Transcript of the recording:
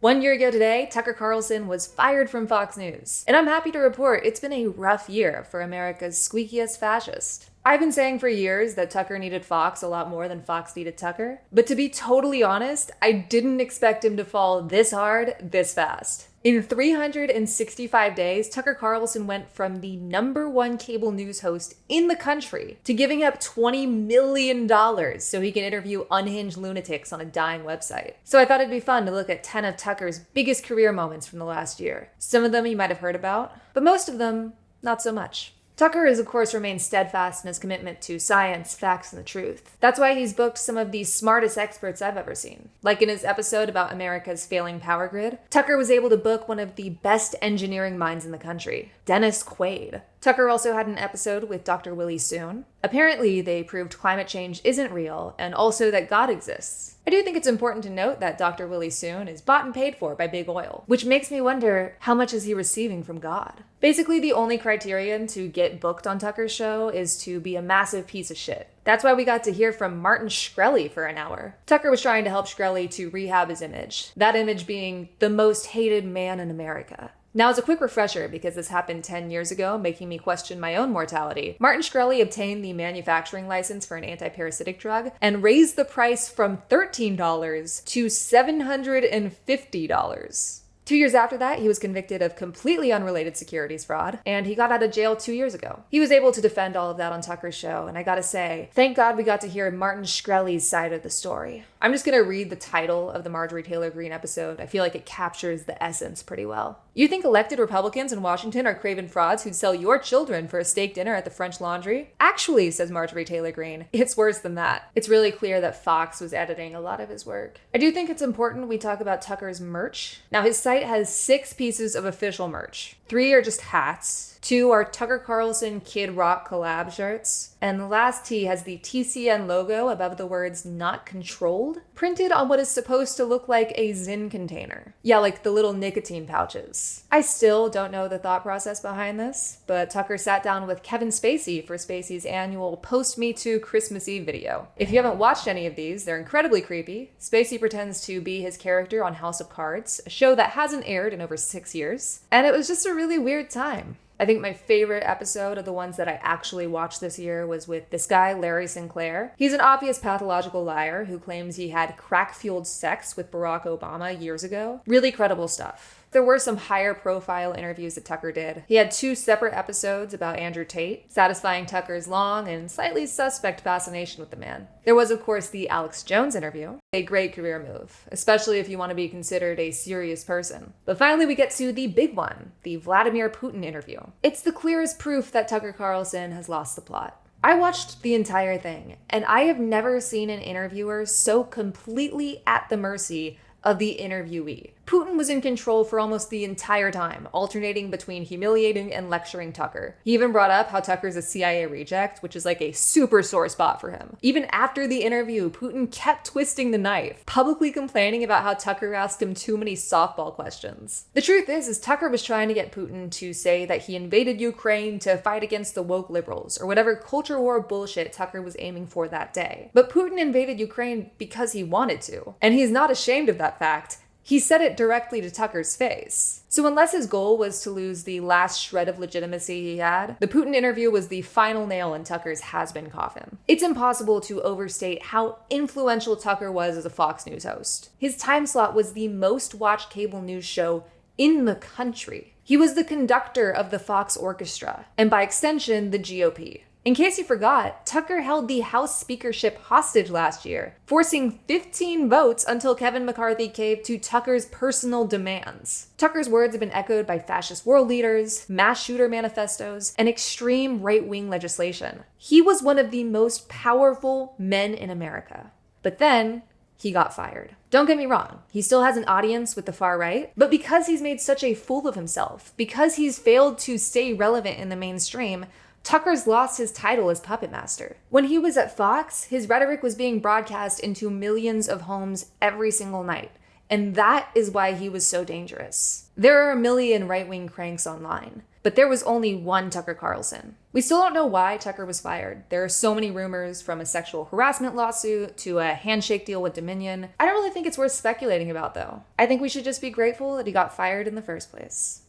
1 year ago today, Tucker Carlson was fired from Fox News. And I'm happy to report it's been a rough year for America's squeakiest fascist. I've been saying for years that Tucker needed Fox a lot more than Fox needed Tucker. But to be totally honest, I didn't expect him to fall this hard, this fast. In 365 days, Tucker Carlson went from the #1 cable news host in the country to giving up $20 million so he can interview unhinged lunatics on a dying website. So I thought it'd be fun to look at 10 of Tucker's biggest career moments from the last year. Some of them you might have heard about, but most of them, not so much. Tucker has, of course, remained steadfast in his commitment to science, facts, and the truth. That's why he's booked some of the smartest experts I've ever seen. Like in his episode about America's failing power grid, Tucker was able to book one of the best engineering minds in the country, Dennis Quaid. Tucker also had an episode with Dr. Willie Soon. Apparently, they proved climate change isn't real, and also that God exists. I do think it's important to note that Dr. Willie Soon is bought and paid for by big oil, which makes me wonder, how much is he receiving from God? Basically, the only criterion to get booked on Tucker's show is to be a massive piece of shit. That's why we got to hear from Martin Shkreli for an hour. Tucker was trying to help Shkreli to rehab his image, that image being the most hated man in America. Now, as a quick refresher, because this happened 10 years ago, making me question my own mortality, Martin Shkreli obtained the manufacturing license for an anti-parasitic drug and raised the price from $13 to $750. 2 years after that, he was convicted of completely unrelated securities fraud, and he got out of jail 2 years ago. He was able to defend all of that on Tucker's show, and I gotta say, thank God we got to hear Martin Shkreli's side of the story. I'm just gonna read the title of the Marjorie Taylor Greene episode. I feel like it captures the essence pretty well. You think elected Republicans in Washington are craven frauds who'd sell your children for a steak dinner at the French Laundry? Actually, says Marjorie Taylor Greene, it's worse than that. It's really clear that Fox was editing a lot of his work. I do think it's important we talk about Tucker's merch. Now, his site has 6 pieces of official merch. 3 are just hats. 2 are Tucker Carlson Kid Rock collab shirts. And the last tee has the TCN logo above the words "not controlled" printed on what is supposed to look like a Zyn container. Yeah, like the little nicotine pouches. I still don't know the thought process behind this, but Tucker sat down with Kevin Spacey for Spacey's annual Post-Me Too Christmas Eve video. If you haven't watched any of these, they're incredibly creepy. Spacey pretends to be his character on House of Cards, a show that hasn't aired in over 6 years. And it was just a really weird time. I think my favorite episode of the ones that I actually watched this year was with this guy, Larry Sinclair. He's an obvious pathological liar who claims he had crack-fueled sex with Barack Obama years ago. Really credible stuff. There were some higher profile interviews that Tucker did. He had 2 separate episodes about Andrew Tate, satisfying Tucker's long and slightly suspect fascination with the man. There was, of course, the Alex Jones interview, a great career move, especially if you want to be considered a serious person. But finally, we get to the big one, the Vladimir Putin interview. It's the clearest proof that Tucker Carlson has lost the plot. I watched the entire thing, and I have never seen an interviewer so completely at the mercy of the interviewee. Putin was in control for almost the entire time, alternating between humiliating and lecturing Tucker. He even brought up how Tucker's a CIA reject, which is like a super sore spot for him. Even after the interview, Putin kept twisting the knife, publicly complaining about how Tucker asked him too many softball questions. The truth is Tucker was trying to get Putin to say that he invaded Ukraine to fight against the woke liberals, or whatever culture war bullshit Tucker was aiming for that day. But Putin invaded Ukraine because he wanted to, and he's not ashamed of that fact. He said it directly to Tucker's face. So unless his goal was to lose the last shred of legitimacy he had, the Putin interview was the final nail in Tucker's has-been coffin. It's impossible to overstate how influential Tucker was as a Fox News host. His time slot was the most watched cable news show in the country. He was the conductor of the Fox Orchestra, and by extension, the GOP. In case you forgot, Tucker held the House speakership hostage last year, forcing 15 votes until Kevin McCarthy caved to Tucker's personal demands. Tucker's words have been echoed by fascist world leaders, mass shooter manifestos, and extreme right-wing legislation. He was one of the most powerful men in America. But then, he got fired. Don't get me wrong, he still has an audience with the far right, but because he's made such a fool of himself, because he's failed to stay relevant in the mainstream, Tucker's lost his title as puppet master. When he was at Fox, his rhetoric was being broadcast into millions of homes every single night. And that is why he was so dangerous. There are a million right-wing cranks online. But there was only one Tucker Carlson. We still don't know why Tucker was fired. There are so many rumors, from a sexual harassment lawsuit to a handshake deal with Dominion. I don't really think it's worth speculating about, though. I think we should just be grateful that he got fired in the first place.